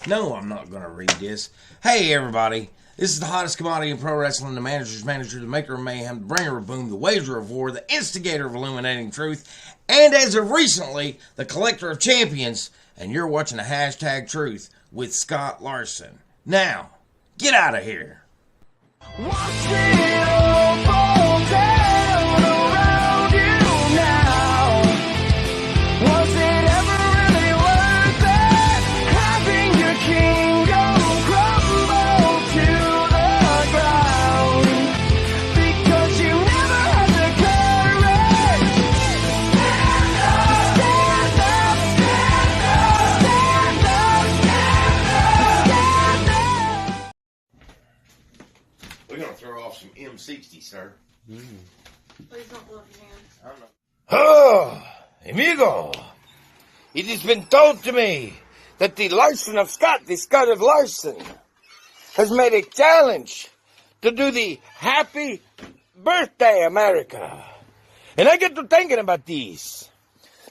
No, I'm not going to read this. Hey, everybody. This is the hottest commodity in pro wrestling, the manager's manager, the maker of mayhem, the bringer of boom, the wager of war, the instigator of illuminating truth, and as of recently, the collector of champions. And you're watching the Hashtag Truth with Scott Larson. Now, get out of here. Watch it all fall down around you now. Was it ever really worth it? Having your kingdom crumble to the ground because you never had the courage. Stand up, stand up, stand up, stand up, stand up. We're going to throw off some M60, sir. Please don't blow your hands. I don't know. Oh, amigo, it has been told to me that the Larson of Scott, the Scott of Larson, has made a challenge to do the Happy Birthday America. And I get to thinking about these.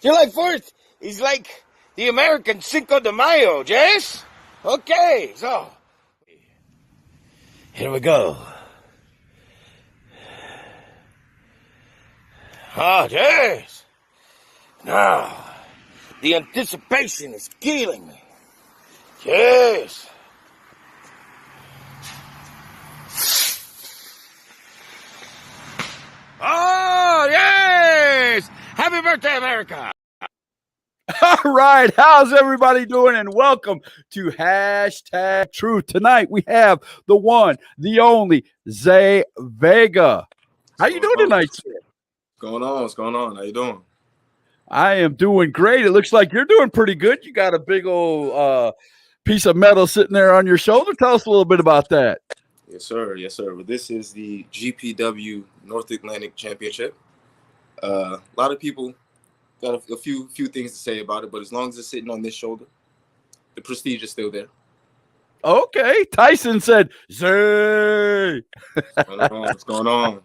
July 4th is like the American Cinco de Mayo, yes? Okay, so here we go. Ah, yes. Now, the anticipation is killing me. Yes. Oh, yes. Happy birthday, America. All right, how's everybody doing? And welcome to Hashtag Truth. Tonight we have the one, the only Zay Vega. How you doing tonight, sir? What's going on? How you doing? I am doing great. It looks like you're doing pretty good. You got a big old piece of metal sitting there on your shoulder. Tell us a little bit about that. Yes, sir. Yes, sir. Well, this is the GPW North Atlantic Championship. A lot of people got a few things to say about it, but as long as it's sitting on this shoulder, the prestige is still there. Okay. Tyson said, Zay. What's going on?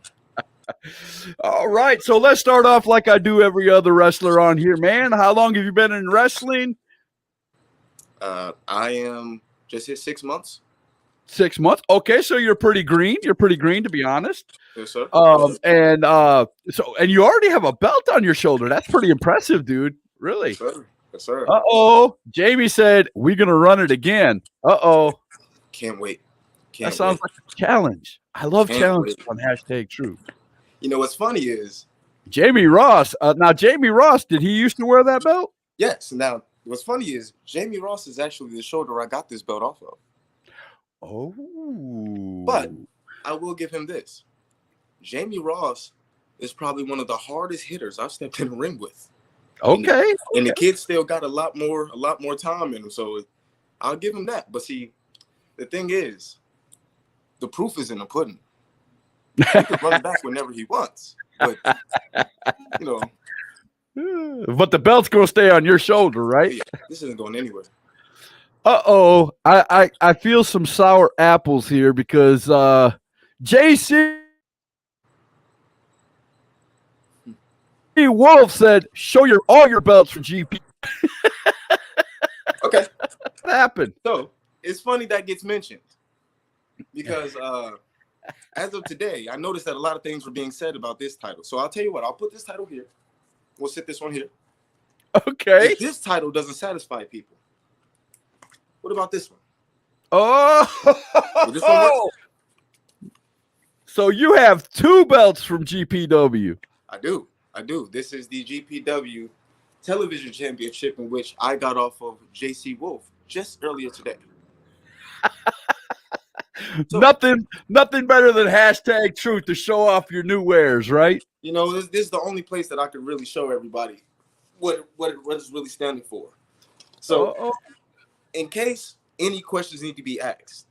All right. So let's start off like I do every other wrestler on here, man. How long have you been in wrestling? I am just hit 6 months. 6 months. Okay, so you're pretty green. You're pretty green, to be honest. Yes, sir. And you already have a belt on your shoulder. That's pretty impressive, dude. Really. Yes, sir. Yes, sir. Uh-oh. Jamie said, we're going to run it again. Uh-oh. Can't wait. That sounds like a challenge. I love challenges wait. on Hashtag Truth. You know what's funny is, Jamie Ross. Now, Jamie Ross, did he used to wear that belt? yes. Now, what's funny is Jamie Ross is actually the shoulder I got this belt off of. Oh. But I will give him this. Jamie Ross is probably one of the hardest hitters I've stepped in the ring with. Okay. And the kid still got a lot more time in him. So I'll give him that. But see, the thing is, the proof is in the pudding. He can run back whenever he wants. But But the belt's going to stay on your shoulder, right? yeah, this isn't going anywhere. Uh-oh. I feel some sour apples here because JC Wolf said, show all your belts for GP. Okay. What happened? So it's funny that gets mentioned because as of today, I noticed that a lot of things were being said about this title. So I'll tell you what, I'll put this title here. We'll sit this one here. Okay. If this title doesn't satisfy people, what about this one? Oh. Will this one work? So you have two belts from GPW. I do. This is the GPW Television Championship in which I got off of JC Wolf just earlier today. So, Nothing better than Hashtag Truth to show off your new wares, right? you know, this is the only place that I could really show everybody what it's really standing for. So, in case any questions need to be asked,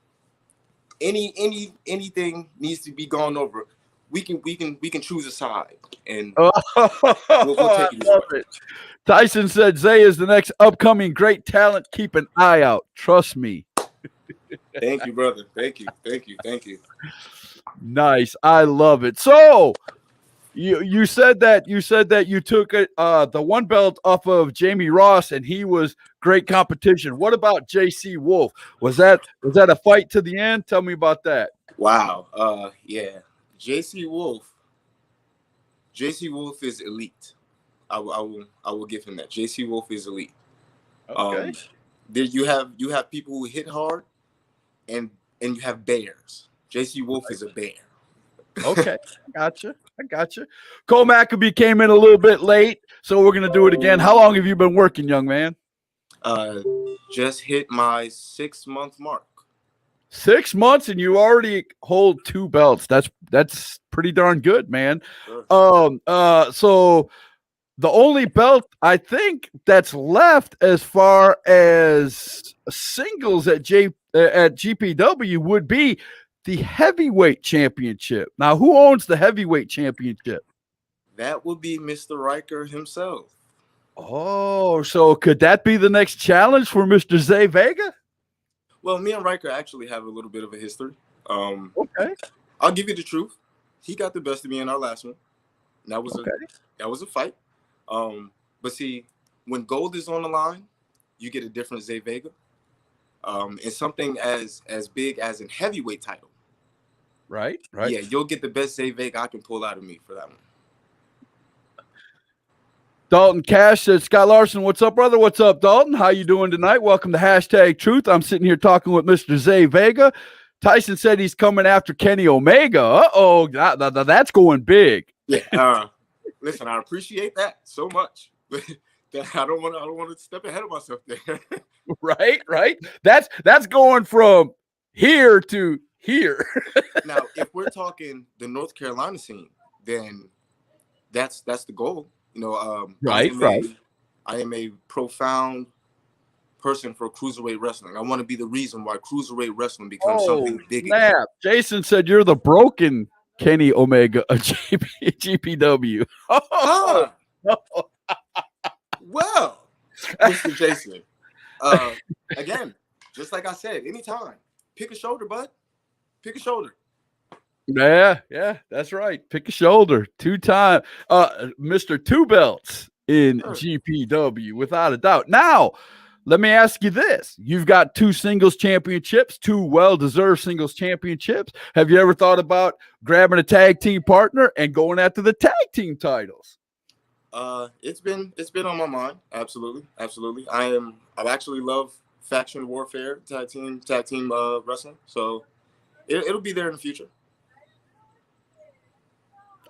anything needs to be gone over, we can choose a side and we'll take it. I love it. Tyson said Zay is the next upcoming great talent. Keep an eye out. Trust me. Thank you, brother. Thank you. Nice. I love it. So You said that you took it the one belt off of Jamie Ross and he was great competition. What about JC Wolf? Was that a fight to the end? Tell me about that. Wow. Yeah. JC Wolf. JC Wolf is elite. I will give him that. JC Wolf is elite. Okay. There you have people who hit hard, and you have bears. JC Wolf is a bear. Okay, I gotcha. Cole Maccabee came in a little bit late, so we're gonna do it again. How long have you been working, young man? Just hit my 6-month mark. 6 months, and you already hold 2 belts. That's pretty darn good, man. Sure. So the only belt I think that's left as far as singles at GPW would be the heavyweight championship. Now, who owns the heavyweight championship? That would be Mr. Riker himself. Oh, so could that be the next challenge for Mr. Zay Vega? Well, me and Riker actually have a little bit of a history. Okay. I'll give you the truth. He got the best of me in our last one. That was a fight. But see, when gold is on the line, you get a different Zay Vega. And something as big as a heavyweight title. Right. Yeah, you'll get the best Zay Vega I can pull out of me for that one. Dalton Cash said, Scott Larson, what's up, brother? What's up, Dalton? How you doing tonight? Welcome to Hashtag Truth. I'm sitting here talking with Mr. Zay Vega. Tyson said he's coming after Kenny Omega. Uh-oh, that's going big. Yeah. Listen, I appreciate that so much. I don't want to step ahead of myself there. Right. That's going from here to here. Now, if we're talking the North Carolina scene, then that's the goal. You know, right. I am a profound person for cruiserweight wrestling. I want to be the reason why cruiserweight wrestling becomes something big. Snap. Jason said you're the broken Kenny Omega of GPW. Oh. Well, Mr. Jason, again, just like I said, anytime, pick a shoulder, bud. Pick a shoulder. Yeah, that's right. Pick a shoulder. 2-time Mr. 2 belts in GPW, without a doubt. Now, let me ask you this. You've got 2 singles championships, 2 well-deserved singles championships. Have you ever thought about grabbing a tag team partner and going after the tag team titles? It's been on my mind. Absolutely. I actually love faction warfare, tag team wrestling. So it'll be there in the future.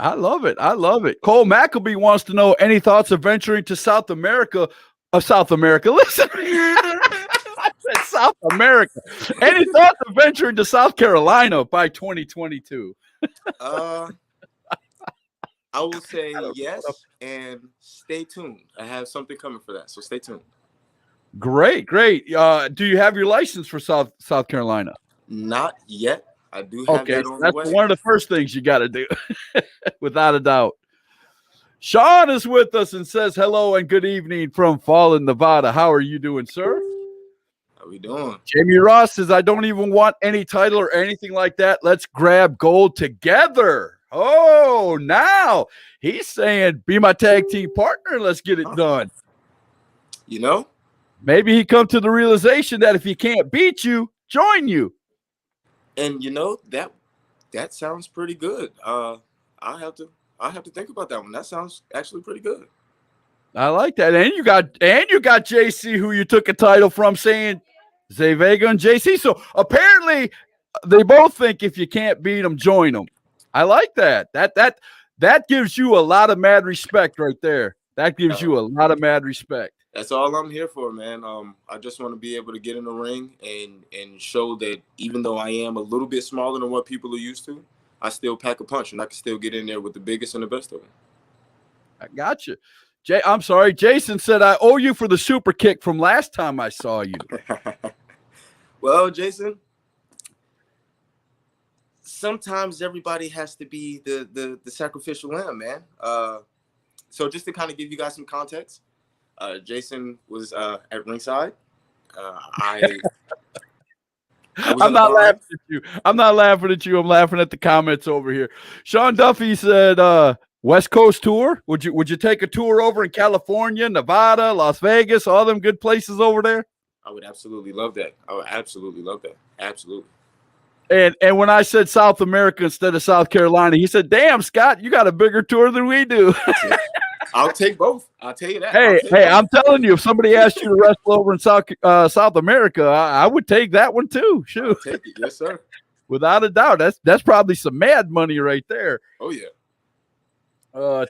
I love it. Cole Maccabee wants to know any thoughts of venturing to South America. Listen, I said South America. Any thoughts of venturing to South Carolina by 2022? I will say yes, and stay tuned. I have something coming for that, so stay tuned. Great. Do you have your license for South Carolina? Not yet. I do have that on the way. That's one of the first things you got to do, without a doubt. Sean is with us and says hello and good evening from Fallen, Nevada. How are you doing, sir? How we doing? Jamie Ross says, I don't even want any title or anything like that. Let's grab gold together. Oh, now he's saying, be my tag team partner and let's get it done. You know? Maybe he come to the realization that if he can't beat you, join you. And you know, that sounds pretty good. I'll have to think about that one. That sounds actually pretty good. I like that. And you got JC, who you took a title from, saying Zay Vega and JC. So apparently they both think if you can't beat them, join them. I like that. That gives you a lot of mad respect right there. That gives you a lot of mad respect. That's all I'm here for, man. I just want to be able to get in the ring and show that even though I am a little bit smaller than what people are used to, I still pack a punch and I can still get in there with the biggest and the best of them. I got you. I'm sorry. Jason said, I owe you for the super kick from last time I saw you. Well, Jason, sometimes everybody has to be the sacrificial lamb, man. So just to kind of give you guys some context, Jason was at ringside. I'm not laughing at you. I'm not laughing at you. I'm laughing at the comments over here. Sean Duffy said, West Coast tour? Would you take a tour over in California, Nevada, Las Vegas, all them good places over there? I would absolutely love that. I would absolutely love that. Absolutely. And when I said South America instead of South Carolina, he said, "Damn, Scott, you got a bigger tour than we do." I'll take both. I'll tell you that. Hey, both. I'm telling you, if somebody asked you to wrestle over in South America, I would take that one too. Shoot, I'll take it. Yes, sir. without a doubt. That's probably some mad money right there. Oh yeah.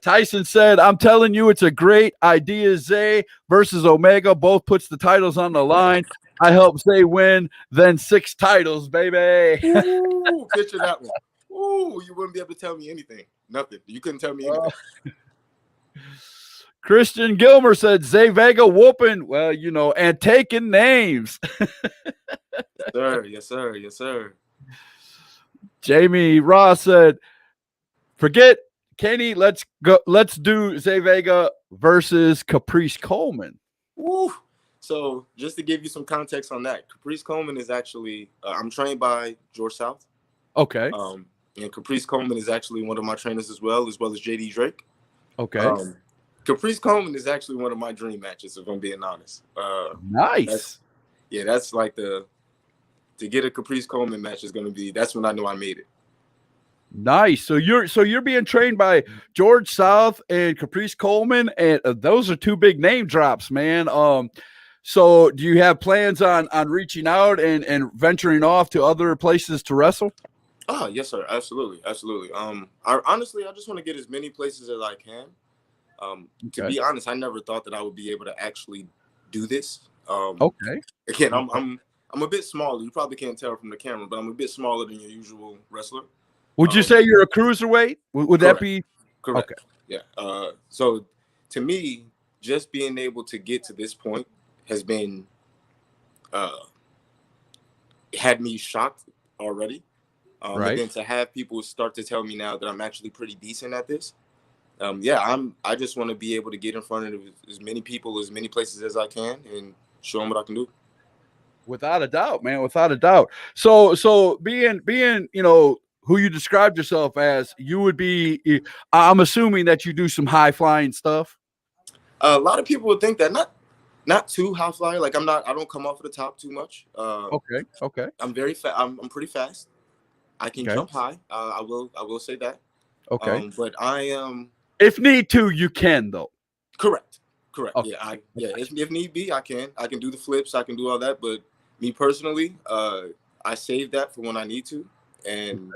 Tyson said, "I'm telling you, it's a great idea. Zay versus Omega both puts the titles on the line. I help Zay win, then 6 titles, baby." Ooh, picture that one. Ooh, you wouldn't be able to tell me anything. Nothing. You couldn't tell me anything. Christian Gilmer said, "Zay Vega whooping, well, and taking names." Sir, yes, sir. Yes, sir. Jamie Ross said, "Forget Kenny. Let's go. Let's do Zay Vega versus Caprice Coleman." Woo. So just to give you some context on that, Caprice Coleman is actually I'm trained by George South. Okay. And Caprice Coleman is actually one of my trainers as well as JD Drake. Okay. Caprice Coleman is actually one of my dream matches, if I'm being honest. Nice. That's like to get a Caprice Coleman match is gonna be. That's when I know I made it. Nice. So you're being trained by George South and Caprice Coleman, and those are 2 big name drops, man. So do you have plans on reaching out and venturing off to other places to wrestle? Oh, yes, sir. Absolutely. Absolutely. I just want to get as many places as I can. To be honest, I never thought that I would be able to actually do this. Okay. Again, I'm a bit smaller. You probably can't tell from the camera, but I'm a bit smaller than your usual wrestler. Would you say you're a cruiserweight? Would that be correct? Okay. Yeah. So to me, just being able to get to this point has been had me shocked already. Right. And then to have people start to tell me now that I'm actually pretty decent at this. I just want to be able to get in front of as many people, as many places as I can, and show them what I can do. Without a doubt, man. Without a doubt. So being who you described yourself as, you would be. I'm assuming that you do some high flying stuff. A lot of people would think that not too high flyer. Like I don't come off of the top too much. Okay. I'm very I'm pretty fast. I can jump high. I will say that. Okay. But I am. If need to, you can though. Correct. Okay. If need be, I can do the flips. I can do all that. But me personally, I save that for when I need to. And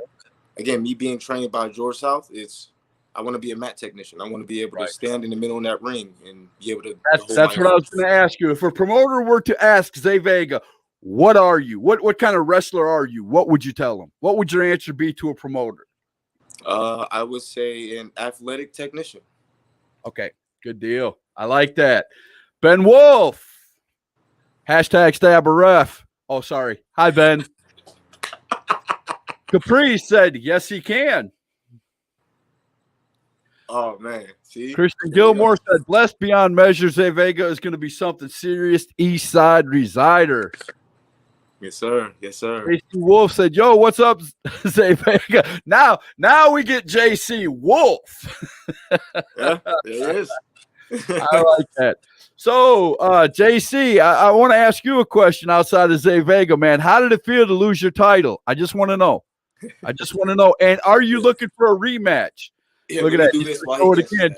again, me being trained by George South, I want to be a mat technician. I want to be able to stand in the middle of that ring and be able to. That's what I was going to ask you. If a promoter were to ask Zay Vega, what are you? What kind of wrestler are you? What would you tell them? What would your answer be to a promoter? I would say an athletic technician. Okay, good deal. I like that. Ben Wolf. Hashtag stab a ref. Oh, sorry. Hi, Ben. Caprice said, yes, he can. Oh, man. See? Christian Gilmore said, blessed beyond measure, Zay Vega is going to be something serious. East Side Resider. Yes, sir. Yes, sir. JC Wolf said, yo, what's up, Zay Vega? Now we get JC Wolf. Yeah, it is. I like that. So, JC, I want to ask you a question outside of Zay Vega, man. How did it feel to lose your title? I just want to know. And are you looking for a rematch? Yeah, look at that. Do He's this gonna show it again.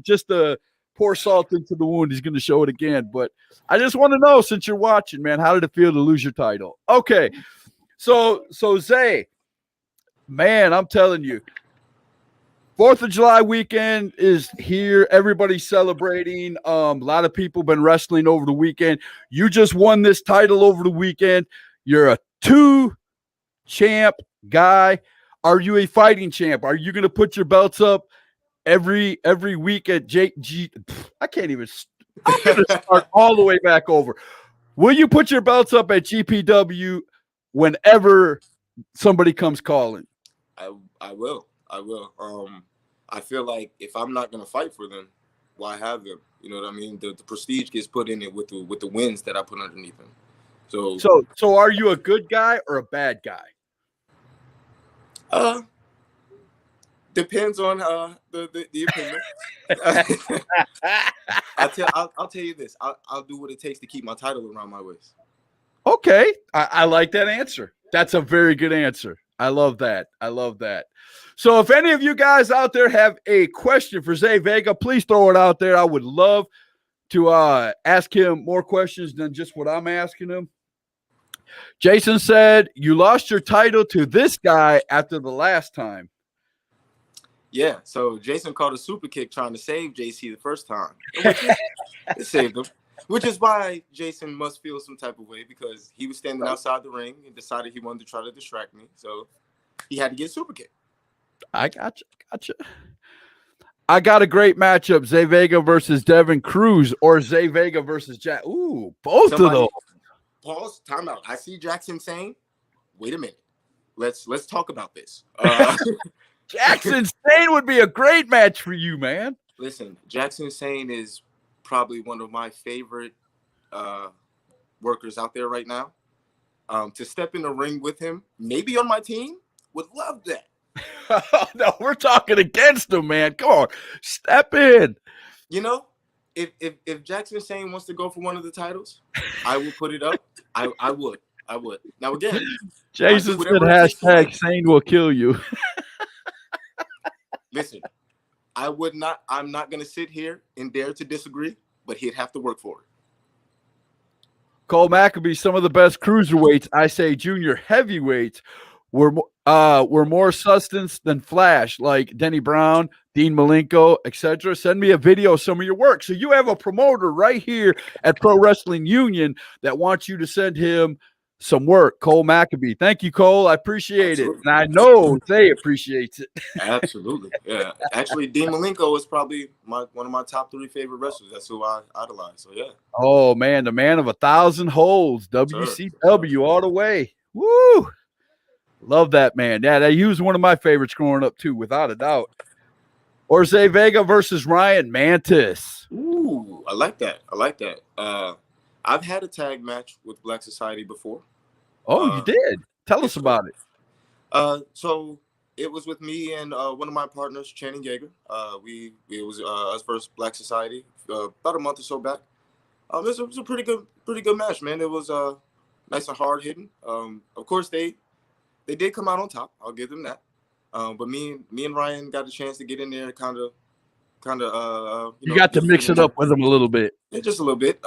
Just to pour salt into the wound. He's going to show it again. But I just want to know, since you're watching, man, how did it feel to lose your title? Okay. So Zay, man, I'm telling you, 4th of July weekend is here. Everybody's celebrating. A lot of people been wrestling over the weekend. You just won this title over the weekend. You're a 2-champ guy. Are you a fighting champ? Are you going to put your belts up every week at I can't even. I'm going to start all the way back over. Will you put your belts up at GPW whenever somebody comes calling? I will. I feel like if I'm not going to fight for them, why have them? You know what I mean? The prestige gets put in it with the wins that I put underneath them. So are you a good guy or a bad guy? Depends on the opinion. I'll tell you this. I'll do what it takes to keep my title around my waist. Okay. I like that answer. That's a very good answer. I love that. I love that. So if any of you guys out there have a question for Zay Vega, please throw it out there. I would love to ask him more questions than just what I'm asking him. Jason said, you lost your title to this guy after the last time. Yeah, so Jason caught a super kick trying to save JC the first time. It saved him. Which is why Jason must feel some type of way, because he was standing outside the ring and decided he wanted to try to distract me. So he had to get a super kick. I gotcha. I got a great matchup. Zay Vega versus Devin Cruz, or Zay Vega versus Jack. Ooh, both of those. Pause, time out. I see Jackson saying, wait a minute. Let's talk about this. Jackson Sane would be a great match for you, man. Listen, Jackson Sane is probably one of my favorite workers out there right now. To step in the ring with him, maybe on my team, would love that. No, we're talking against him, man. Come on, step in. You know, if Jackson Sane wants to go for one of the titles, I will put it up. I would. Now again, Jason said hashtag Sane will kill you. Listen, I'm not gonna sit here and dare to disagree, but he'd have to work for it. Cole Maccabee, some of the best cruiserweights, I say junior heavyweights, were more substance than flash, like Denny Brown, Dean Malenko, etc. Send me a video of some of your work. So you have a promoter right here at Pro Wrestling Union that wants you to send him some work. Cole Maccabee. Thank you, Cole. I appreciate it. And I know Zay appreciates it. Absolutely. Yeah. Actually, Dean Malenko is probably one of my top 3 favorite wrestlers. That's who I idolize. So yeah. Oh man, the man of 1,000 holds. WCW all the way. Woo! Love that man. Yeah, he was one of my favorites growing up too, without a doubt. Or Zay Vega versus Ryan Mantis. Ooh, I like that. I've had a tag match with Black Society before. Oh, you did? Tell us about it. So it was with me and one of my partners, Channing Yeager. It was us versus Black Society about a month or so back. It was a pretty good match, man. It was nice and hard hitting. Of course, they did come out on top. I'll give them that. But me and Ryan got a chance to get in there, kind of. You got to mix it up with them a little bit. Yeah, just a little bit.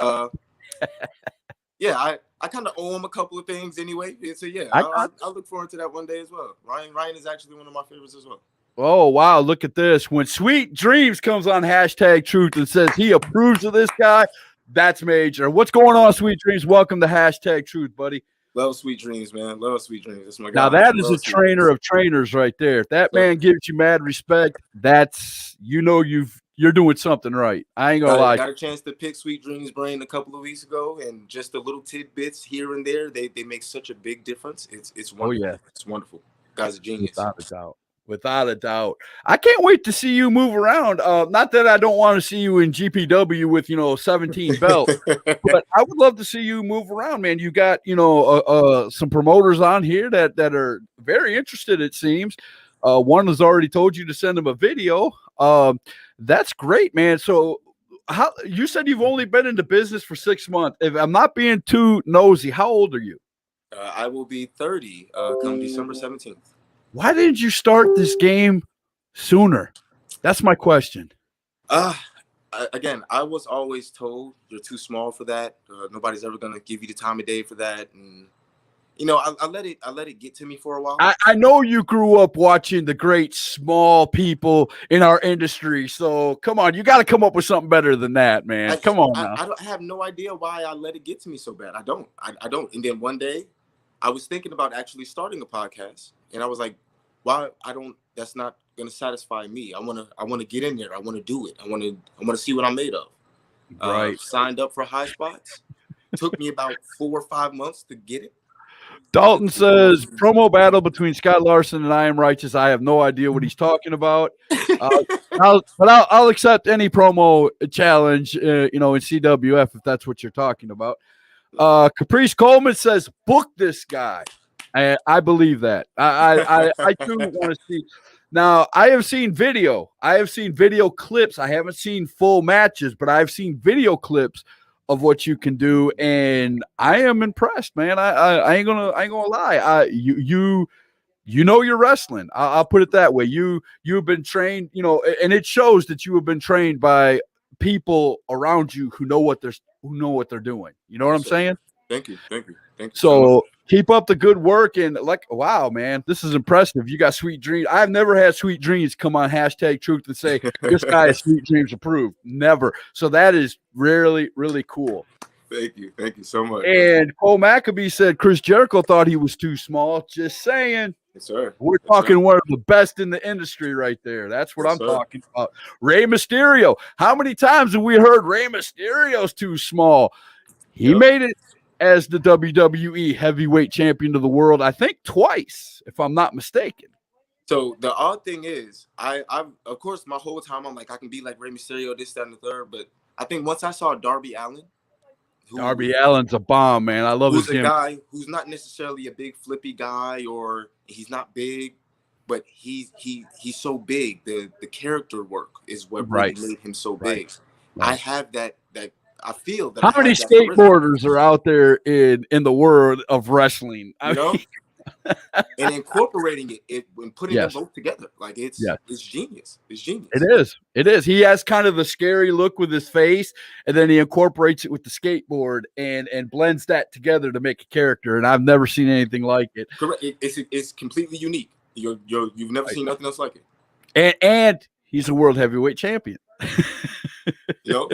Yeah, I kind of owe him a couple of things anyway. So yeah, I'll look forward to that one day as well. Ryan is actually one of my favorites as well. Oh wow, look at this. When Sweet Dreams comes on hashtag Truth and says he approves of this guy, that's major. What's going on, Sweet Dreams? Welcome to hashtag Truth, buddy. Love Sweet Dreams, man. Love Sweet Dreams. That's my guy. Now that is a trainer of trainers right there. If that man gives you mad respect, that's you're doing something right. I ain't gonna lie. Got a chance to pick Sweet Dreams' brain a couple of weeks ago, and just the little tidbits here and there, they make such a big difference. It's wonderful. Oh yeah, it's wonderful. Guy's a genius. Without a doubt. I can't wait to see you move around. Not that I don't want to see you in GPW with 17 belts, but I would love to see you move around, man. You got some promoters on here that are very interested. It seems one has already told you to send them a video. That's great, man. So how you said you've only been in the business for 6 months. If I'm not being too nosy, how old are you? I will be 30 come December 17th. Why didn't you start this game sooner? That's my question. Again, I was always told you're too small for that. Nobody's ever gonna give you the time of day for that, and I let it get to me for a while. I know you grew up watching the great small people in our industry, so come on, you got to come up with something better than that, man. Come on now. I have no idea why I let it get to me so bad. I don't. And then one day, I was thinking about actually starting a podcast, and I was like, why? That's not gonna satisfy me. I wanna get in there. I wanna do it. I wanna see what I'm made of. Right. Signed up for High Spots. Took me about 4 or 5 months to get it. Dalton says promo battle between Scott Larson and I Am Righteous. I have no idea what he's talking about. I'll accept any promo challenge, in CWF if that's what you're talking about. Caprice Coleman says book this guy. I believe that. I do want to see. Now, I have seen video. I have seen video clips. I haven't seen full matches, but I've seen video clips of what you can do, and I am impressed, man. I ain't gonna lie. You know you're wrestling. I'll put it that way. You've been trained, and it shows that you have been trained by people around you who know what they're doing. You know what I'm saying? Thank you. Thank you. Thank you. So keep up the good work, and wow, man, this is impressive. You got sweet dreams. I've never had sweet dreams come on #Truth and say this guy is sweet dreams approved. Never. So that is really, really cool. Thank you. Thank you so much. And Cole Maccabee said Chris Jericho thought he was too small. Just saying. Yes, sir. We're talking one of the best in the industry right there. That's what I'm talking about. Rey Mysterio. How many times have we heard Rey Mysterio's too small? He made it as the WWE heavyweight champion of the world, I think twice, if I'm not mistaken. So the odd thing is, I of course my whole time I'm like I can be like Rey Mysterio, this, that, and the third. But I think once I saw Darby Allin, Darby Allin's a bomb, man. I love his gimmick. Guy who's not necessarily a big flippy guy, or he's not big, but he's so big. The character work is what really made him so big. Right. I have that. I feel that. How many skateboarders are out there in the world of wrestling? And incorporating it and putting them both together, like it's genius. It's genius. It is. He has kind of the scary look with his face, and then he incorporates it with the skateboard and blends that together to make a character. And I've never seen anything like it. Correct. It's completely unique. You've never seen nothing else like it. And he's a world heavyweight champion.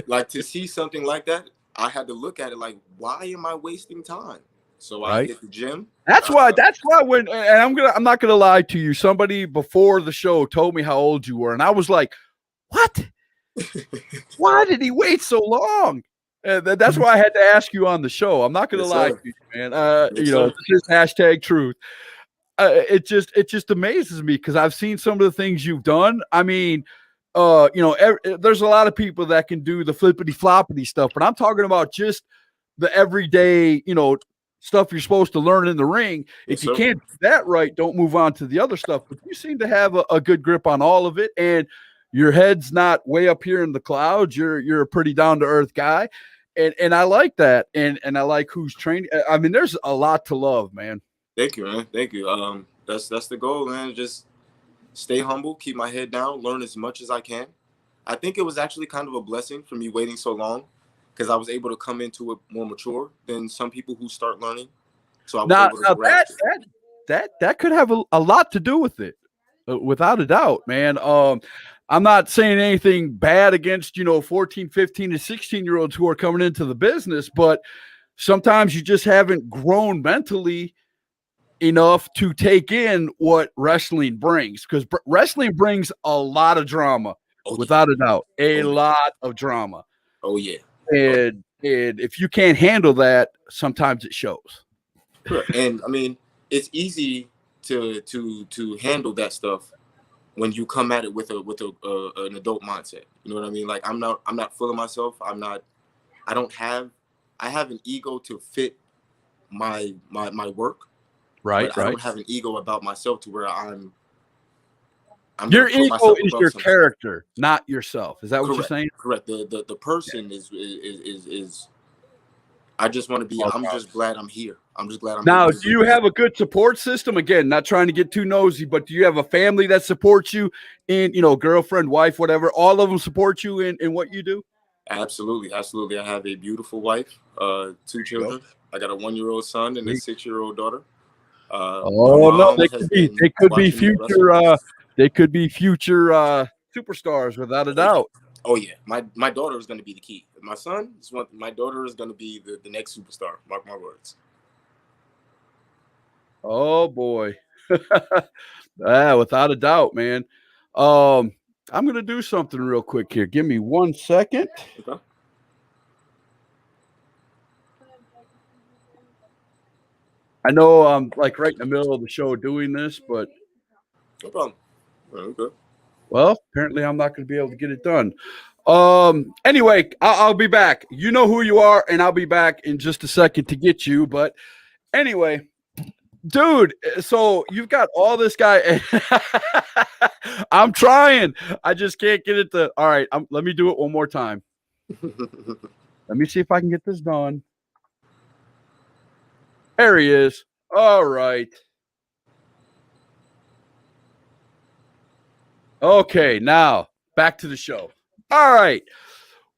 Like to see something like that, I had to look at it like, why am I wasting time? So I hit the gym. That's why when, and I'm not gonna lie to you, somebody before the show told me how old you were, and I was like, what? Why did he wait so long? That's why I had to ask you on the show. I'm not gonna lie to you, man. This is #Truth. It just amazes me because I've seen some of the things you've done. I mean, there's a lot of people that can do the flippity floppity stuff, but I'm talking about just the everyday, stuff you're supposed to learn in the ring. If you can't do that right, don't move on to the other stuff. But you seem to have a good grip on all of it, and your head's not way up here in the clouds. You're a pretty down to earth guy, and I like that, and I like who's training. I mean, there's a lot to love, man. Thank you, man. Thank you. That's the goal, man. Just stay humble, keep my head down, learn as much as I can. I think it was actually kind of a blessing for me waiting so long, because I was able to come into it more mature than some people who start learning. So I was able to that could have a lot to do with it, without a doubt, man. I'm not saying anything bad against 14, 15, and 16-year-olds who are coming into the business, but sometimes you just haven't grown mentally enough to take in what wrestling brings, because wrestling brings a lot of drama, without a doubt, a lot of drama. Oh yeah. And if you can't handle that, sometimes it shows. And I mean, it's easy to handle that stuff when you come at it with an adult mindset. You know what I mean? Like I'm not full of myself. I have an ego to fit my work. Right. I don't have an ego about myself to where I'm your ego is your character, not yourself. Is that what you're saying? Correct. The person is. I just want to be. I'm just glad I'm here. I'm just glad I'm now. here. Do you have a good support system? Again, not trying to get too nosy, but do you have a family that supports you in, girlfriend, wife, whatever? All of them support you in what you do? Absolutely. I have a beautiful wife, 2 children. I got a 1-year-old son and a 6-year-old daughter. They could be future. They could be future superstars, without a doubt. Oh yeah, my daughter is going to be the key. My son my daughter is going to be the next superstar. Mark my words. Oh boy, without a doubt, man. I'm going to do something real quick here. Give me 1 second. Okay. I know I'm like right in the middle of the show doing this, but no problem. Okay. Well, apparently I'm not going to be able to get it done. Anyway, I'll be back. You know who you are, and I'll be back in just a second to get you. But anyway, dude, so you've got all this guy. I'm trying. I just can't get it to. All right, let me do it one more time. Let me see if I can get this done. There he is. All right. Okay, now back to the show. All right.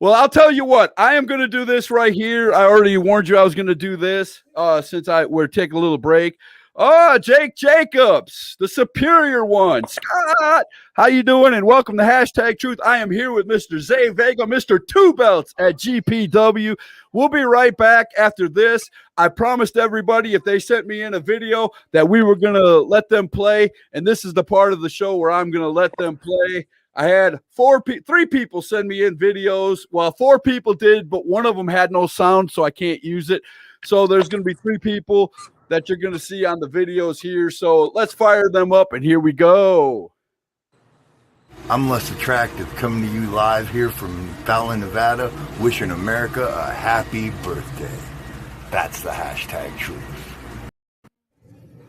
Well, I'll tell you what. I am going to do this right here. I already warned you I was going to do this since we're taking a little break. Oh, Jake Jacobs, the superior one. Scott, how you doing? And welcome to Hashtag Truth. I am here with Mr. Zay Vega, Mr. Two Belts at GPW. We'll be right back after this. I promised everybody if they sent me in a video that we were going to let them play, and this is the part of the show where I'm going to let them play. I had three people send me in videos. Well, 4 people did, but one of them had no sound, so I can't use it. So there's going to be 3 people that you're going to see on the videos here. So let's fire them up, and here we go. I'm Less Attractive, coming to you live here from Fallon, Nevada, wishing America a happy birthday. That's the hashtag truth.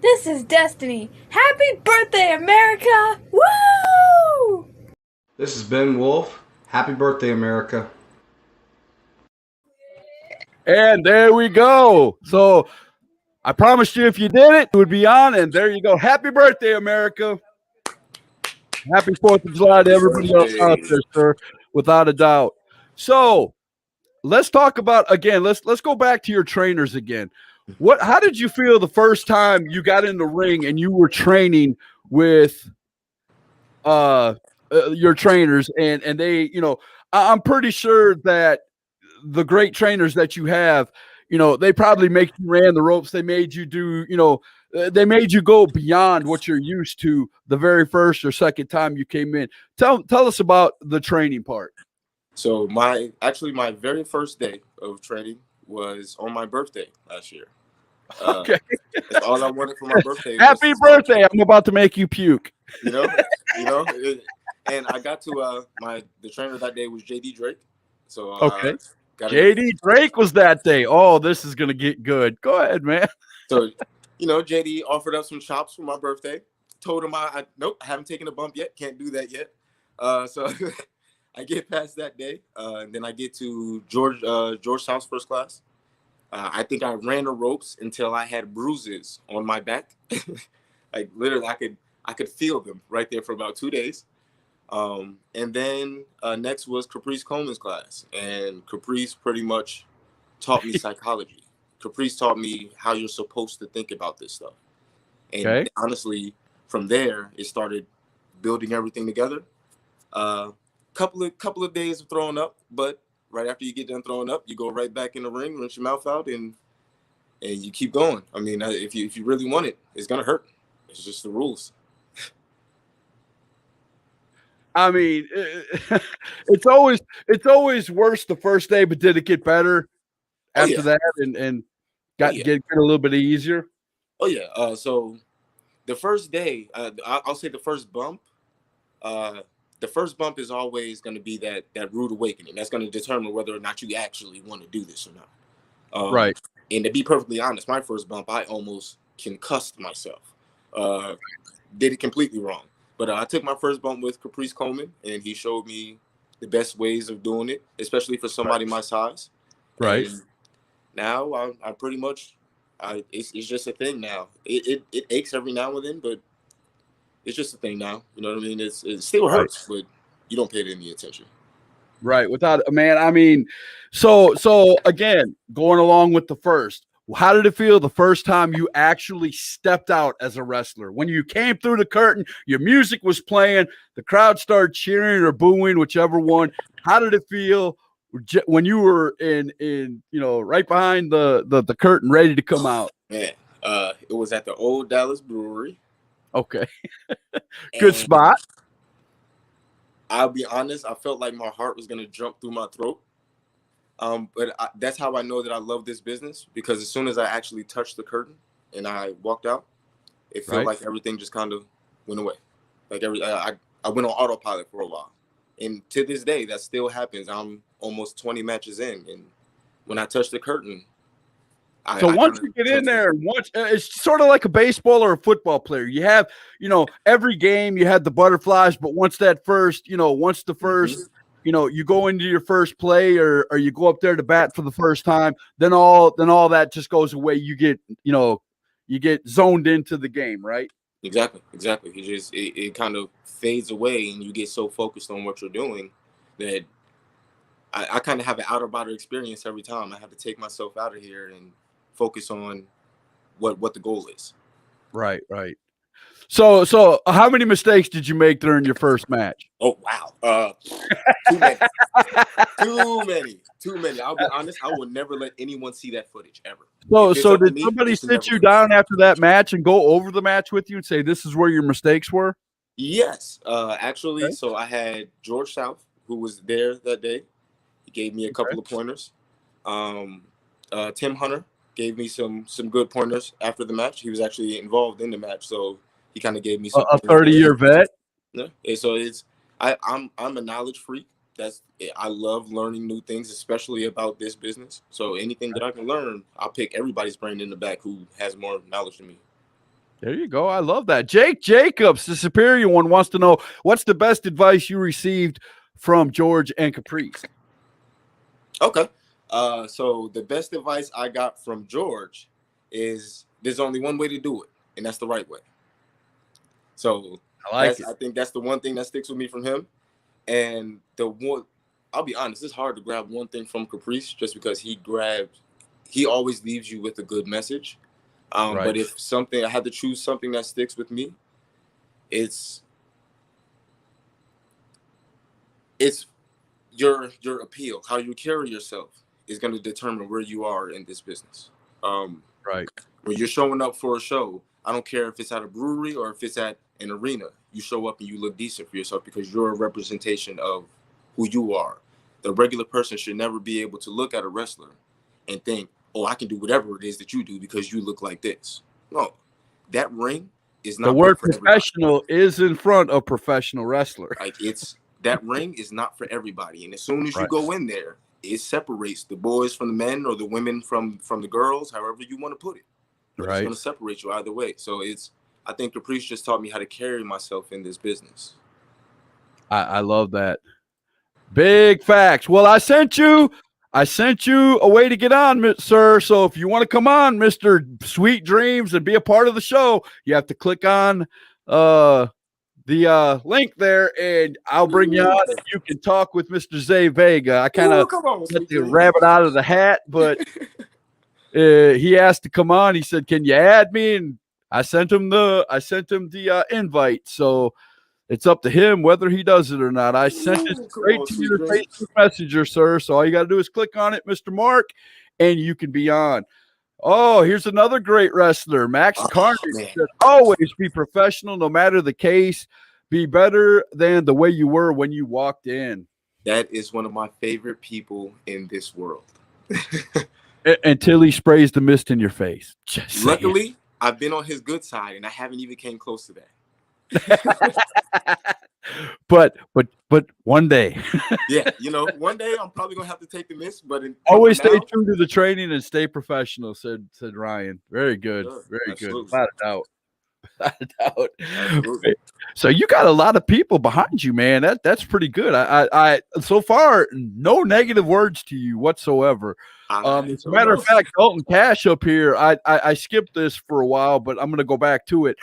This is Destiny. Happy birthday, America! Woo! This is Ben Wolf. Happy birthday, America. And there we go. So I promised you if you did it, it would be on, and there you go. Happy birthday, America. Happy 4th of July to everybody else out there, sir, without a doubt. So let's talk about, again, let's go back to your trainers again. How did you feel the first time you got in the ring and you were training with your trainers, and they, I'm pretty sure that the great trainers that you have, they probably make you ran the ropes. They made you do, they made you go beyond what you're used to the very first or second time you came in. Tell us about the training part. So my very first day of training was on my birthday last year. Okay. That's all I wanted for my birthday. Happy birthday. I'm about to make you puke. And I got to the trainer that day was JD Drake. So okay. JD Drake was that day. Oh, this is gonna get good. Go ahead, man. So, JD offered up some chops for my birthday. Told him nope, I haven't taken a bump yet. Can't do that yet. So I get past that day, and then I get to Georgetown's first class. I think I ran the ropes until I had bruises on my back. Like literally, I could feel them right there for about 2 days. And then next was Caprice Coleman's class, and Caprice pretty much taught me psychology. Caprice taught me how you're supposed to think about this stuff. And honestly, from there, it started building everything together. Couple of days of throwing up, but right after you get done throwing up, you go right back in the ring, rinse your mouth out, and you keep going. I mean, if you really want it, it's gonna hurt. It's just the rules. I mean, it's always worse the first day, but did it get better after that and get a little bit easier? Oh yeah. So the first day, I'll say the first bump. The first bump is always going to be that rude awakening. That's going to determine whether or not you actually want to do this or not. Right. And to be perfectly honest, my first bump, I almost concussed myself. Did it completely wrong. But I took my first bump with Caprice Coleman, and he showed me the best ways of doing it, especially for somebody my size. Right. And now I pretty much, it's just a thing now. It aches every now and then, but it's just a thing now. You know what I mean? It still hurts, but you don't pay it any attention. Right. I mean, so again, going along with the first, how did it feel the first time you actually stepped out as a wrestler? When you came through the curtain, your music was playing, the crowd started cheering or booing, whichever one. How did it feel when you were in right behind the curtain, ready to come out? Man, it was at the Old Dallas Brewery. Okay. Good spot. I'll be honest, I felt like my heart was gonna jump through my throat. But that's how I know that I love this business, because as soon as I actually touched the curtain and I walked out, it felt like everything just kind of went away. Like I went on autopilot for a while, and to this day that still happens. I'm almost 20 matches in, and when I touch the curtain, So once you get in there, and once it's sort of like a baseball or a football player. You have, every game you had the butterflies, but once that first, once the first, you go into your first play or you go up there to bat for the first time, then all that just goes away. You get zoned into the game, right? Exactly. It kind of fades away, and you get so focused on what you're doing that I kind of have an out-of-body experience every time. I have to take myself out of here and focus on what the goal is. Right. So how many mistakes did you make during your first match? Oh, wow. Too many. I'll be honest. I will never let anyone see that footage ever. So did somebody sit you down after that match and go over the match with you and say, this is where your mistakes were? Yes. Actually, so I had George South, who was there that day. He gave me a couple of pointers. Tim Hunter gave me some good pointers after the match. He was actually involved in the match, so he kind of gave me some. A 30-year vet. Yeah. And so I'm a knowledge freak. I love learning new things, especially about this business. So anything that I can learn, I'll pick everybody's brain in the back who has more knowledge than me. There you go. I love that. Jake Jacobs, the superior one, wants to know, what's the best advice you received from George and Caprice? Okay. So the best advice I got from George is there's only one way to do it, and that's the right way. So I think that's the one thing that sticks with me from him. And I'll be honest, it's hard to grab one thing from Caprice just because he always leaves you with a good message. But if I had to choose something that sticks with me, it's your appeal, how you carry yourself is going to determine where you are in this business. Right. When you're showing up for a show, I don't care if it's at a brewery or if it's at an arena, you show up and you look decent for yourself because you're a representation of who you are. The regular person should never be able to look at a wrestler and think, oh, I can do whatever it is that you do because you look like this. No, that ring is not. The word professional is in front of professional wrestler. Like that ring is not for everybody. And as soon as you go in there, it separates the boys from the men or the women from the girls, however you want to put it. But it's going to separate you either way. So I think Caprice just taught me how to carry myself in this business. I love that. Big facts. Well, I sent you a way to get on, sir. So if you want to come on, Mr. Sweet Dreams, and be a part of the show, you have to click on the link there, and I'll bring you on, and you can talk with Mr. Zay Vega. I kind of let the rabbit out of the hat, but he asked to come on. He said, "Can you add me?" And I sent him the invite. So it's up to him whether he does it or not. I sent it straight to your Facebook Messenger, sir. So all you got to do is click on it, Mr. Mark, and you can be on. Oh, here's another great wrestler, Max Carnage. Said, always be professional, no matter the case. Be better than the way you were when you walked in. That is one of my favorite people in this world. Until he sprays the mist in your face. Luckily, I've been on his good side, and I haven't even came close to that. but one day. Yeah, one day I'm probably gonna have to take the mist, but always stay true to the training and stay professional, said Ryan. Very good. Sure, very absolutely. Good. Without a doubt. So you got a lot of people behind you, man. That's pretty good. I so far no negative words to you whatsoever. As a matter of fact, Dalton Cash up here, I skipped this for a while, but I'm gonna go back to it.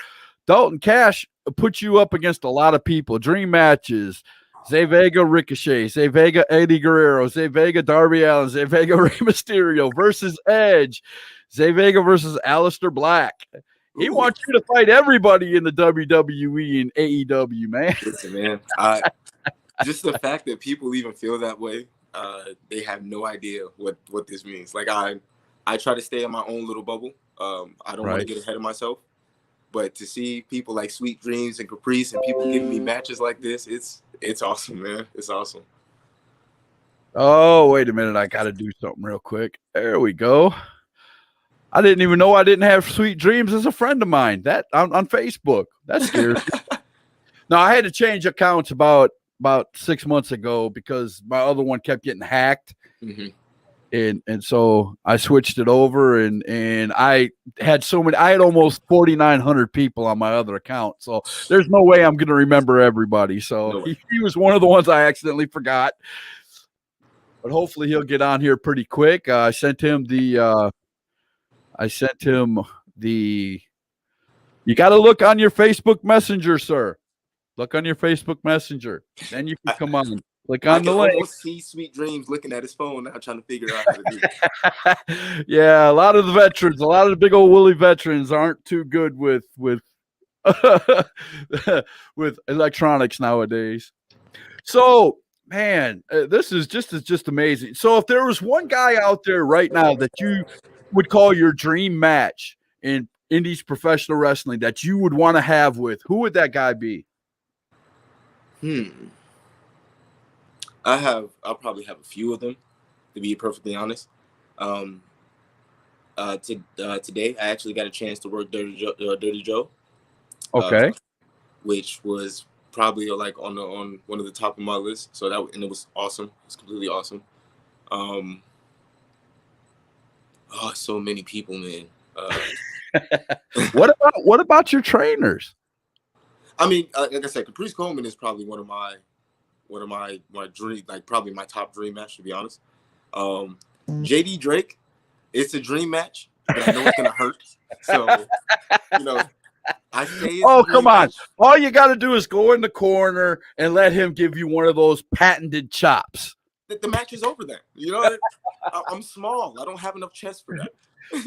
Dalton Cash put you up against a lot of people. Dream matches. Zay Vega, Ricochet. Zay Vega, Eddie Guerrero. Zay Vega, Darby Allin. Zay Vega, Rey Mysterio versus Edge. Zay Vega versus Aleister Black. He wants you to fight everybody in the WWE and AEW, man. Listen, man. Just the fact that people even feel that way, they have no idea what this means. Like I try to stay in my own little bubble. I don't want to get ahead of myself. But to see people like Sweet Dreams and Caprice and people giving me matches like this, it's awesome, man. It's awesome. Oh, wait a minute. I got to do something real quick. There we go. I didn't even know I didn't have Sweet Dreams as a friend of mine. That on Facebook. That's scary. No, I had to change accounts about 6 months ago because my other one kept getting hacked. Mm-hmm. And so I switched it over, and I had almost 4,900 people on my other account. So there's no way I'm going to remember everybody. So he was one of the ones I accidentally forgot. But hopefully he'll get on here pretty quick. I sent him the. You got to look on your Facebook Messenger, sir. Look on your Facebook Messenger. Then you can come on. Click on the link. I almost see Sweet Dreams looking at his phone now, trying to figure out how to do it. Yeah, a lot of the big old woolly veterans aren't too good with with electronics nowadays. So, man, this is just amazing. So, if there was one guy out there right now that you would call your dream match in Indies professional wrestling that you would want to have with, who would that guy be? I'll probably have a few of them, to be perfectly honest. Today I actually got a chance to work Dirty Joe. Okay. Which was probably like on one of the top of my list. So it was awesome. It was completely awesome. So many people, man. What about your trainers? I mean, like I said, Caprice Coleman is probably one of my dream, like probably my top dream match, to be honest. JD Drake, it's a dream match, but I know it's gonna hurt. So, I say come on. All you got to do is go in the corner and let him give you one of those patented chops. The match is over then. I'm small. I don't have enough chest for that.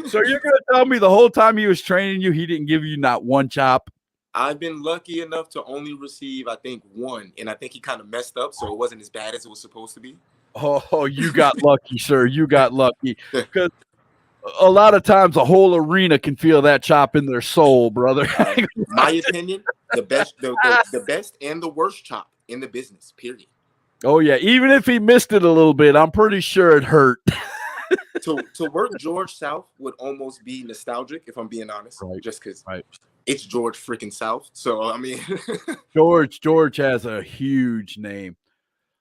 So you're going to tell me the whole time he was training you, he didn't give you not one chop? I've been lucky enough to only receive, I think, one, and I think he kind of messed up, so it wasn't as bad as it was supposed to be. Oh, you got lucky, sir. You got lucky. Because a lot of times a whole arena can feel that chop in their soul, brother. My opinion, the best and the worst chop in the business, period. Oh, yeah. Even if he missed it a little bit, I'm pretty sure it hurt. To work George South would almost be nostalgic, if I'm being honest, just because it's George freaking South. So, I mean. George has a huge name.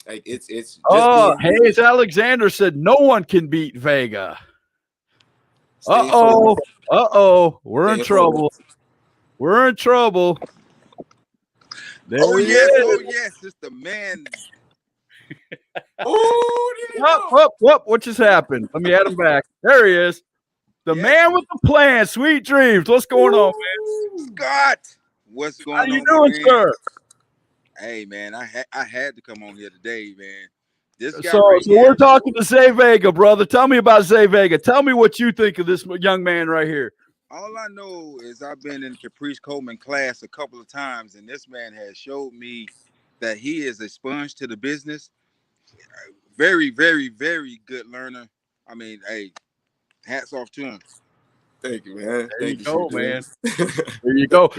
Like it's just Hayes Alexander said no one can beat Vega. We're in trouble. We're in trouble. Oh yes, it's the man. What just happened? Let me add him back. There he is. The man with the plan. Sweet dreams. What's going on, man? Scott, what's going on? How you doing, sir? Hey, man, I had to come on here today, man. This guy so we're talking to Zay Vega, brother. Tell me about Zay Vega. Tell me what you think of this young man right here. All I know is I've been in Caprice Coleman class a couple of times, and this man has showed me that he is a sponge to the business. Very, very, very good learner. I mean, hey, hats off to him. Thank you, man. There you go, man. There you go.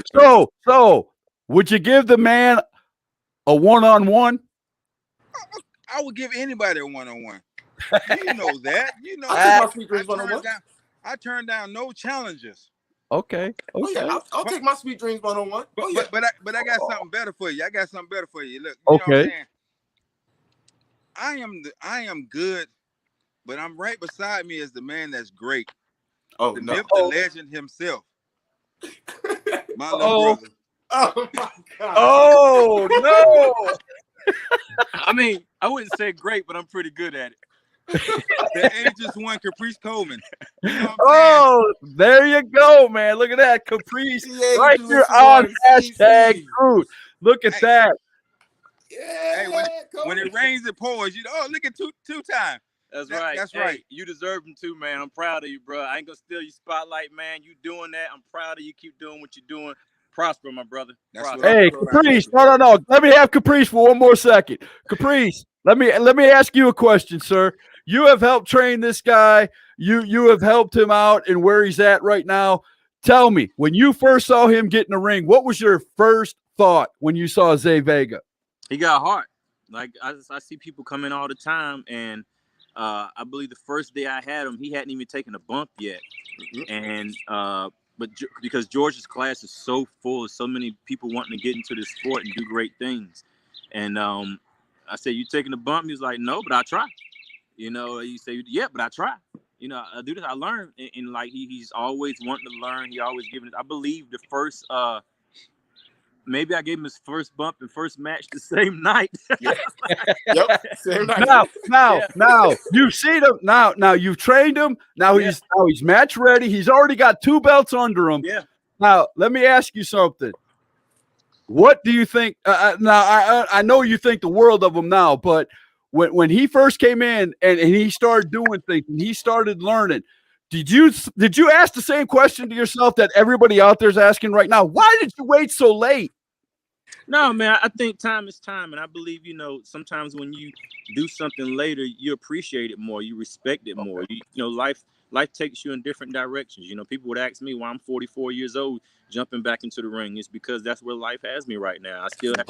So, would you give the man a one-on-one? I would give anybody a one-on-one. You know that. You know I turned down no challenges. Okay. Oh, yeah. I'll take my Sweet Dreams one-on-one. But I got something better for you. Look, you know what I'm saying? I am good, but I'm right beside me is the man that's great. Oh, the no. myth, the legend himself. My little brother. Oh my God. Oh no. I mean, I wouldn't say great, but I'm pretty good at it. The ageless one, Caprice Coleman. You know there you go, man. Look at that. Caprice right here on hashtag truth. Look at that. Yeah. Hey, when it rains, it pours. Look at two times. That's right. That's right. You deserve them too, man. I'm proud of you, bro. I ain't gonna steal your spotlight, man. You doing that. I'm proud of you. Keep doing what you're doing. Prosper, my brother. Hey, Caprice. No. Let me have Caprice for one more second. Caprice, let me ask you a question, sir. You have helped train this guy. You have helped him out and where he's at right now. Tell me, when you first saw him get in the ring, what was your first thought when you saw Zay Vega? He got heart. Like I see people come in all the time, and I believe the first day I had him, he hadn't even taken a bump yet. And but because George's class is so full, there's so many people wanting to get into this sport and do great things. And I said, "You taking a bump?" He was like, "No, but I'll try." You know, you say, yeah, but I try. You know, I do this. I learn, and like he's always wanting to learn. He always giving it. I believe the first, maybe I gave him his first bump and first match the same night. Yep, same night. Now you've seen him. Now you've trained him. Now he's match ready. He's already got 2 belts under him. Yeah. Now let me ask you something. What do you think? Now I know you think the world of him now, but when he first came in and he started doing things and he started learning, did you ask the same question to yourself that everybody out there is asking right now? Why did you wait so late? No, man, I think time is time. And I believe, you know, sometimes when you do something later, you appreciate it more. You respect it more. You know, life takes you in different directions. You know, people would ask me why I'm 44 years old jumping back into the ring. It's because that's where life has me right now. I still have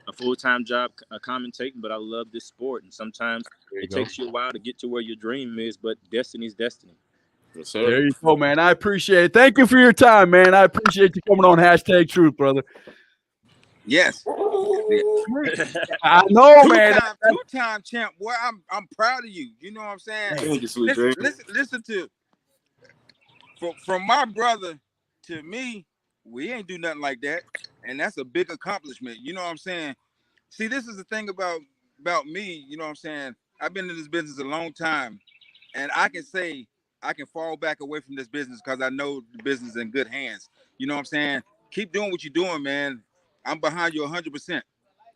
a full-time job commentating, but I love this sport. And sometimes it takes you a while to get to where your dream is, but destiny's destiny. Yes, sir. There you go, man. I appreciate it. Thank you for your time, man. I appreciate you coming on Hashtag Truth, brother. Yes. I know, man. Two-time champ. Boy, I'm proud of you. You know what I'm saying? Thank you, sweet dream. Listen to from my brother to me, we ain't do nothing like that. And that's a big accomplishment. You know what I'm saying? See, this is the thing about me, you know what I'm saying? I've been in this business a long time, and I can say I can fall back away from this business because I know the business is in good hands. You know what I'm saying? Keep doing what you're doing, man. I'm behind you 100%.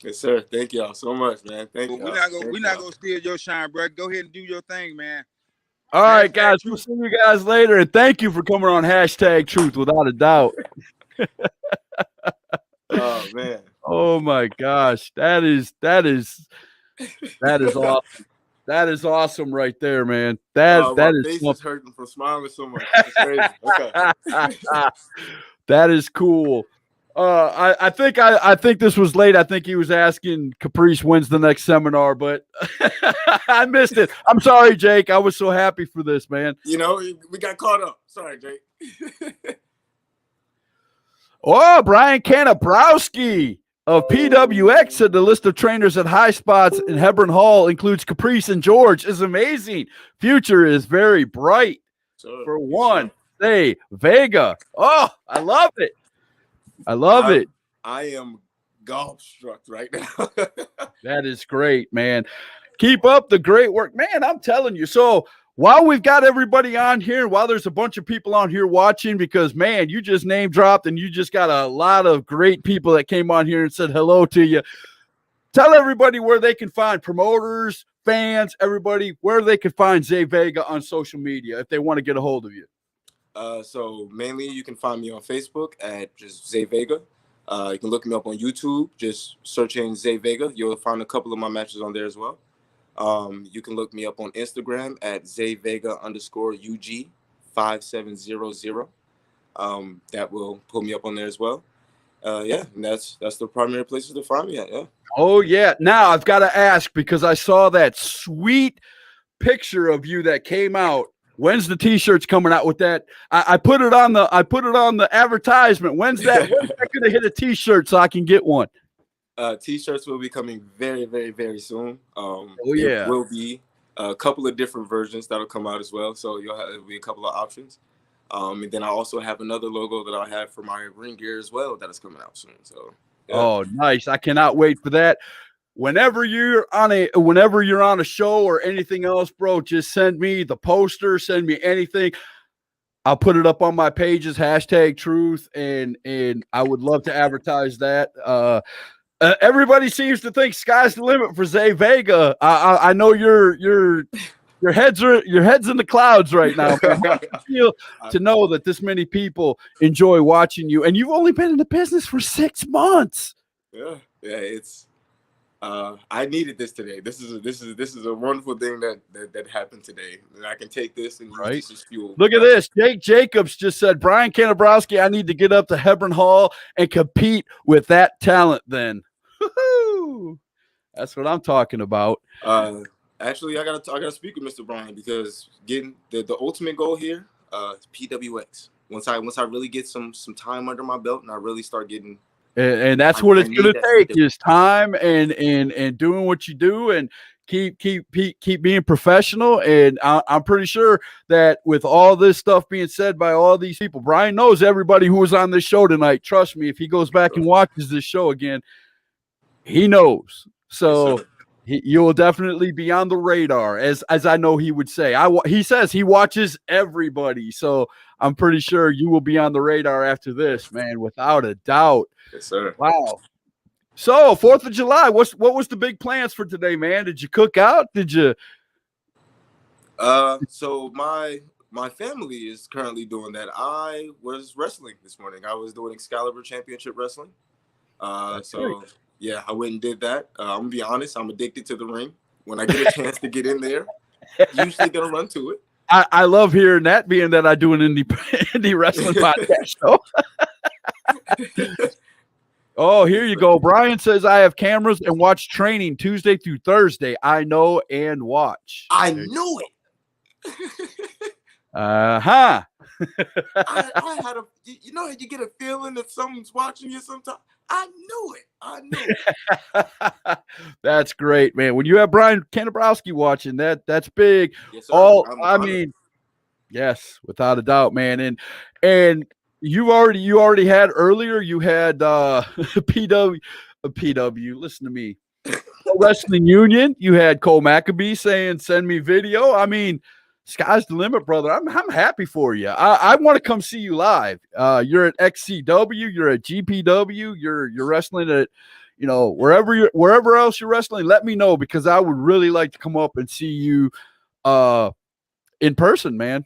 Yes, sir. Thank y'all so much, man. Thank you. We're not gonna steal your shine, bro. Go ahead and do your thing, man. All right, guys. We'll see you guys later. And thank you for coming on Hashtag Truth, without a doubt. Oh man. Oh my gosh. That is awesome. That is awesome right there, man. That my is face something. is hurting from smiling so much. It's crazy. Okay. That is cool. I think this was late. I think he was asking Caprice when's the next seminar, but I missed it. I'm sorry, Jake. I was so happy for this, man. You know, we got caught up. Sorry, Jake. Oh, Brian Kanabrowski of PWX said the list of trainers at high spots in Hebron Hall includes Caprice and George is amazing. Future is very bright. For one, Zay Vega. Oh, I love it. I love it. I am golf struck right now. That is great, man. Keep up the great work. Man, I'm telling you. So while we've got everybody on here, while there's a bunch of people on here watching, because, man, you just name dropped and you just got a lot of great people that came on here and said hello to you. Tell everybody where they can find promoters, fans, everybody, where they can find Zay Vega on social media if they want to get a hold of you. So mainly you can find me on Facebook at just Zay Vega. You can look me up on YouTube, just searching Zay Vega. You'll find a couple of my matches on there as well. You can look me up on Instagram at ZayVega_UG 5700. That will pull me up on there as well. Yeah, and that's the primary places to find me at. Yeah. Oh yeah. Now I've got to ask, because I saw that sweet picture of you that came out. When's the t-shirts coming out with that? I put it on the advertisement. When's that gonna hit a t-shirt so I can get one? T-shirts will be coming very, very, very soon. Yeah. There will be a couple of different versions that'll come out as well. So there'll be a couple of options. And then I also have another logo that I have for my ring gear as well that is coming out soon. So yeah. Oh, nice. I cannot wait for that. Whenever you're on a show or anything else, bro, just send me the poster, send me anything. I'll put it up on my pages, hashtag truth, and I would love to advertise that. Everybody seems to think sky's the limit for Zay Vega. I know your head's in the clouds right now. How do you feel to know that this many people enjoy watching you, and you've only been in the business for 6 months? Yeah, it's. I needed this today. This is a wonderful thing that happened today, and I can take this and use this as fuel. Look at this. Jake Jacobs just said, Brian Kanabrowski, I need to get up to Hebron Hall and compete with that talent then. Woo-hoo! That's what I'm talking about. Actually, I gotta speak with Mr. Brian, because getting the ultimate goal here is PWX. Once I really get some time under my belt and I really start getting. And that's what it's going to take is time and doing what you do and keep being professional. And I'm pretty sure that with all this stuff being said by all these people, Brian knows everybody who was on this show tonight. Trust me, if he goes back and watches this show again, he knows. So you will definitely be on the radar, as I know he would say. He says he watches everybody, so I'm pretty sure you will be on the radar after this, man, without a doubt. Yes, sir. Wow. So 4th of July, what was the big plans for today, man? Did you cook out? Did you? So my family is currently doing that. I was wrestling this morning. I was doing Excalibur Championship Wrestling. So yeah, I went and did that. I'm gonna be honest, I'm addicted to the ring. When I get a chance to get in there, usually gonna run to it. I love hearing that, being that I do an indie wrestling podcast show. Oh, here you go. Brian says, I have cameras and watch training Tuesday through Thursday. I know and watch. I knew it. Uh-huh. I had you know, you get a feeling that someone's watching you sometimes. I knew it. That's great, man. When you have Brian Kanabrowski watching, that's big. Yes, sir. I mean, yes, without a doubt, man. And you already had earlier, you had PW, listen to me. Wrestling Union, you had Cole Maccabee saying, send me video. I mean, sky's the limit, brother. I'm happy for you. I want to come see you live. You're at XCW, you're at GPW, you're wrestling at, you know, wherever else you're wrestling. Let me know, because I would really like to come up and see you in person, man.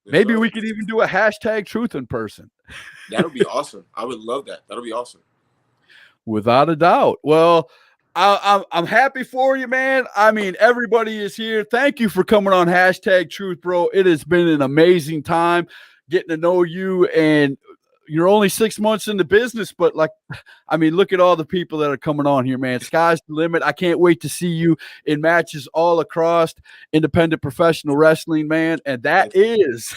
Maybe we could even do a hashtag truth in person. That'll be awesome. I would love that. That'll be awesome. Without a doubt. Well, I'm happy for you, man. I mean, everybody is here. Thank you for coming on hashtag truth, bro. It has been an amazing time getting to know you, and you're only 6 months in the business, but like, I mean, look at all the people that are coming on here, man. Sky's the limit. I can't wait to see you in matches all across independent professional wrestling, man. And that is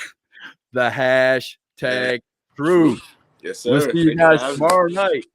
the hashtag truth. Yes, sir. We'll see you guys tomorrow night.